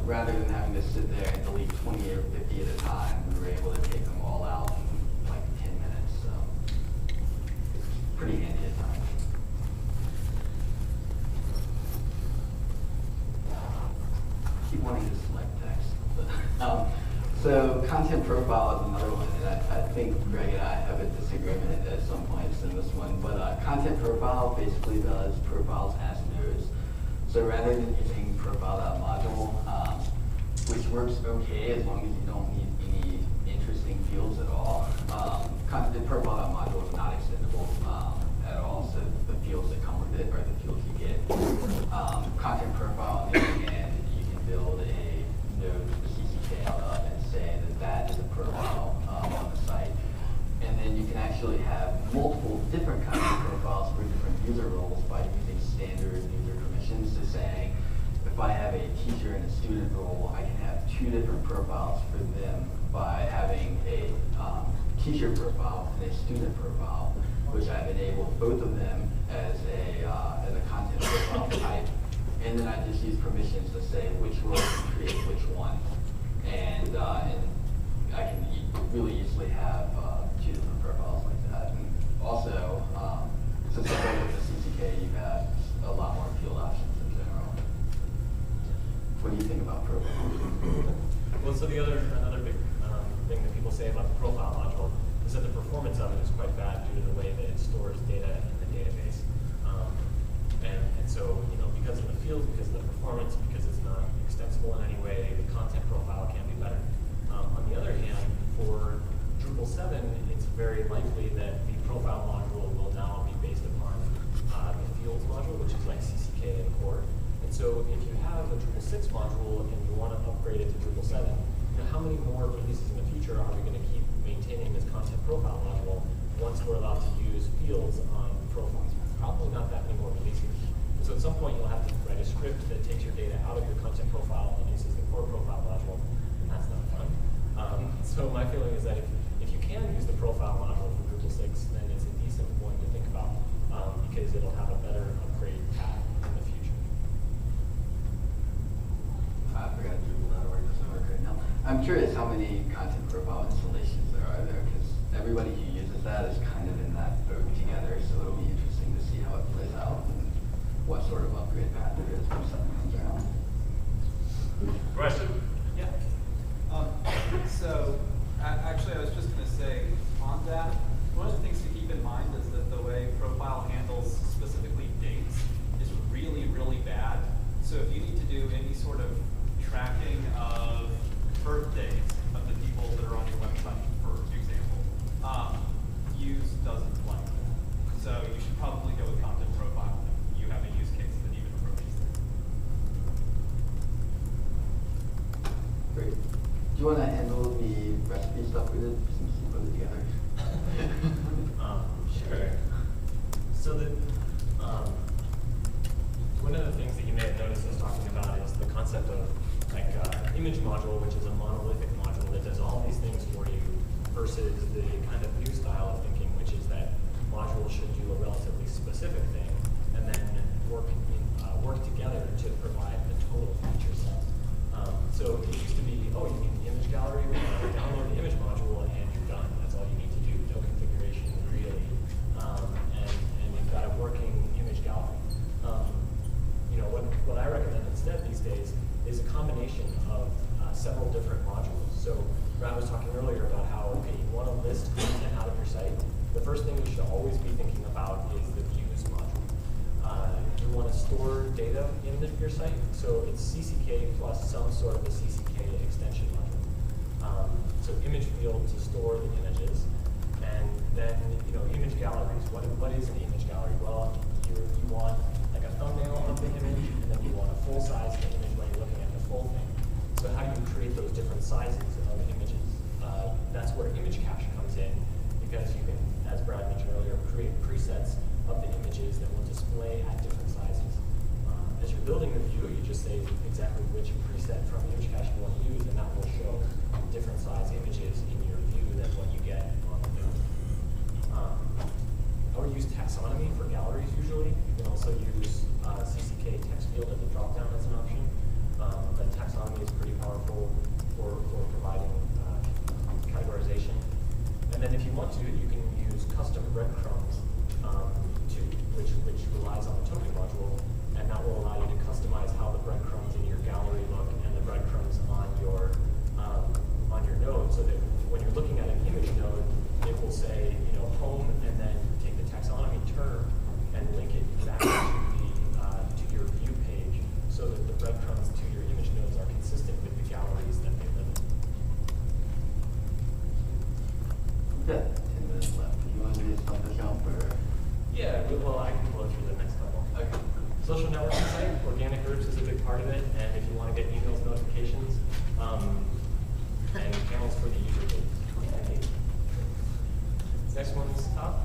rather than having to sit there and delete 20 or 50 at a time, we were able to take them all out in like 10 minutes. So it's pretty handy at times. I keep wanting to select text. But, so content profile is another one, and I think Greg and I have a disagreement at some points in this one. But content profile basically does profiles as nodes. So rather than using profile.module, which works okay as long as you don't need any interesting fields at all, content profile.module is not extendable at all. So the fields that come with it are the fields you get. Content profile, on the other hand, you can build a node to CCK out of and say that that is a profile on the site. And then you can actually have multiple different kinds of profiles for different user roles by using standard user permissions to say, if I have a teacher and a student role, I can have two different profiles for them by having a teacher profile and a student profile, which I've enabled both of them as a content profile type. And then I just use permissions to say which role can create which one. And I can really easily have two different profiles like that. And also, since I work with the CCK, you have a lot more field options in general. What do you think about profiles? Well, so another big thing that people say about the profile module is that the performance of it is quite bad due to the way that it stores data in the database. And so, because of the fields, because of the performance, because it's not extensible in any way, the content profile can be better. On the other hand, for Drupal 7, it's very likely that the profile module will now be based upon the fields module, which is like CCK and core. And so if you have a Drupal 6 module and you want to upgrade it to Drupal 7, how many more releases in the future are we going to keep maintaining this content profile module once we're allowed to use fields on profiles? Probably not that many more releases. So at some point you'll have to write a script that takes your data out of your content profile and uses the core profile module, and that's not fun. So my feeling is that if you can use the profile module for Drupal 6, then it's a decent one to think about because it'll have a better upgrade path in the future. I forgot Drupal.org doesn't work right now. I'm curious how many content profile installations there are there, because everybody who uses that is kind of in that boat together, so it'll be interesting to see how it plays out and what sort of upgrade path there is when something comes around. Question? Yeah. So, actually, I was just going to say on that, one of the things to keep in mind is that the way profile handles specifically dates is really, really bad. So if you need to do any sort of tracking of birthdays of the people that are on your website, for example, use doesn't like that. So you should probably go with content profile. You have a use case that even approaches that. Great. Do you want to handle the recipe stuff we did since you put it together? Sure. So one of the things that you may have noticed us talking about is the concept of image module, which is a monolithic module that does all these things for you, versus the kind of new style of thinking, which is that modules should do a relatively specific thing and then work together to provide the total feature set. So it used to be, oh, you need the image gallery, download the image module, and you're done. That's all you need to do. No configuration, really. And you've got a working image gallery. What I recommend instead these days is a combination of several different modules. So Brad was talking earlier about how, okay, you want to list content out of your site. The first thing you should always be thinking about is the views module. You want to store data in your site, so it's CCK plus some sort of a CCK extension module. So image field to store the images, and then image galleries. What is an image gallery? Well, you want like a thumbnail of the image, and then you want a full size of the image when you're looking at the full thing. So how do you create those different sizes of images? That's where image cache comes in, because you can, as Brad mentioned earlier, create presets of the images that will display at different sizes. As you're building the view, you just say exactly which preset from image cache you want to use, and that will show different size images in your view than what you get on the view. I would use taxonomy for galleries usually. You can also use CCK text field at the dropdown as an option. But taxonomy is then if you want to, you can use custom breadcrumbs, which relies on the token module, and that will allow you to customize how the breadcrumbs in your gallery look and the breadcrumbs on your node, so that when you're looking at an image node, it will say, home, and then take the taxonomy term and link it back to your view page, so that the breadcrumbs to your image nodes are consistent with the galleries that they live in. Good. 10 minutes left. Do you want to do Stump the Chump or? Yeah, well, I can blow through the next couple. Okay. Social networking site, organic groups is a big part of it, and if you want to get emails, notifications, and channels for the user page. Next one's top.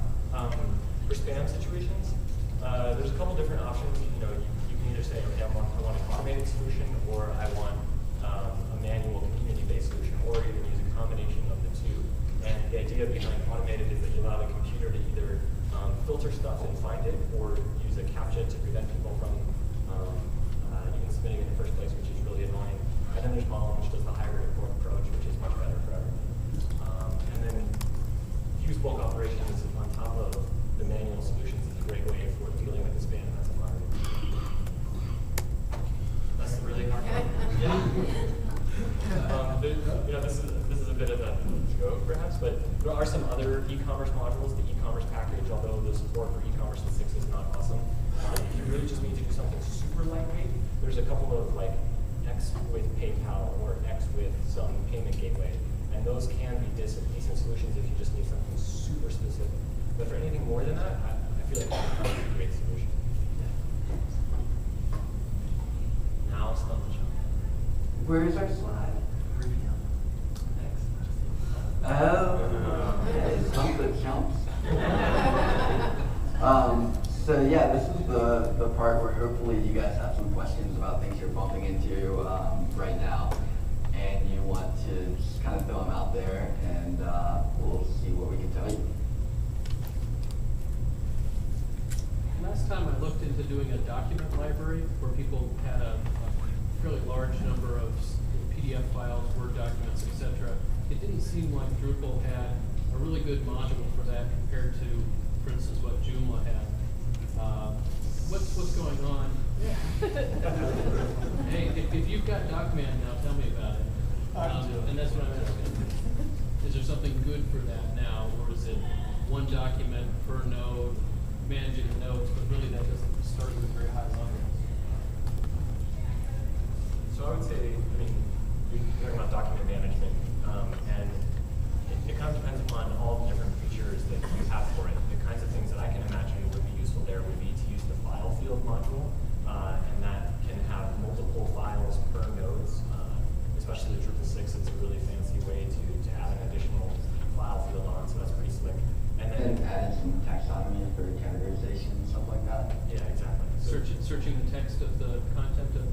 For spam situations, there's a couple different options. You can either say, okay, I want an automated solution, or I want a manual community-based solution, or you can use a combination of the two. And the idea behind automated is that you allow the computer to either filter stuff and find it, or use a CAPTCHA to prevent people from even submitting in the first place, which is really annoying. And then there's Malin, which does the hybrid approach, which is much better for everyone. And then use bulk operations on top of the manual solutions is a great way for dealing with the spam as a market. That's the really hard one. Yeah. This is a bit of a joke, perhaps, but there are some other e-commerce modules. The e-commerce package, although the support for e-commerce in 6 is not awesome, if you really just need to do something super lightweight, there's a couple of X with PayPal or X with some payment gateway, and those can be decent solutions if you just need something super specific. But for anything more than that, I feel like that's a great solution. Now, Stump the Chump. Where's our slide? Next. Oh, okay. Stump the Chumps. So yeah, this is the part where hopefully you guys have some questions about things you're bumping into right now, and you want to just kind of throw them out there, and we'll see what we can tell you. Last time I looked into doing a document library where people had a fairly large number of PDF files, Word documents, etc. It didn't seem like Drupal had a really good module for that compared to, for instance, what Joomla had. What's going on? Hey, if you've got Document now, tell me about it. And that's what I'm asking. Is there something good for that now, or is it one document per node, managing the nodes, but really that doesn't start with a very high level? So I would say, you're talking about document management, and it kind of depends upon all the different features that you have for it. The kinds of things that I can imagine would be useful there would be to use the file field module, and that can have multiple files per nodes. Especially the Drupal 6, it's a really fancy way to add an additional file field on, so that's pretty slick. And then add in some taxonomy for categorization and stuff like that. Yeah, exactly. So Searching the text of the content of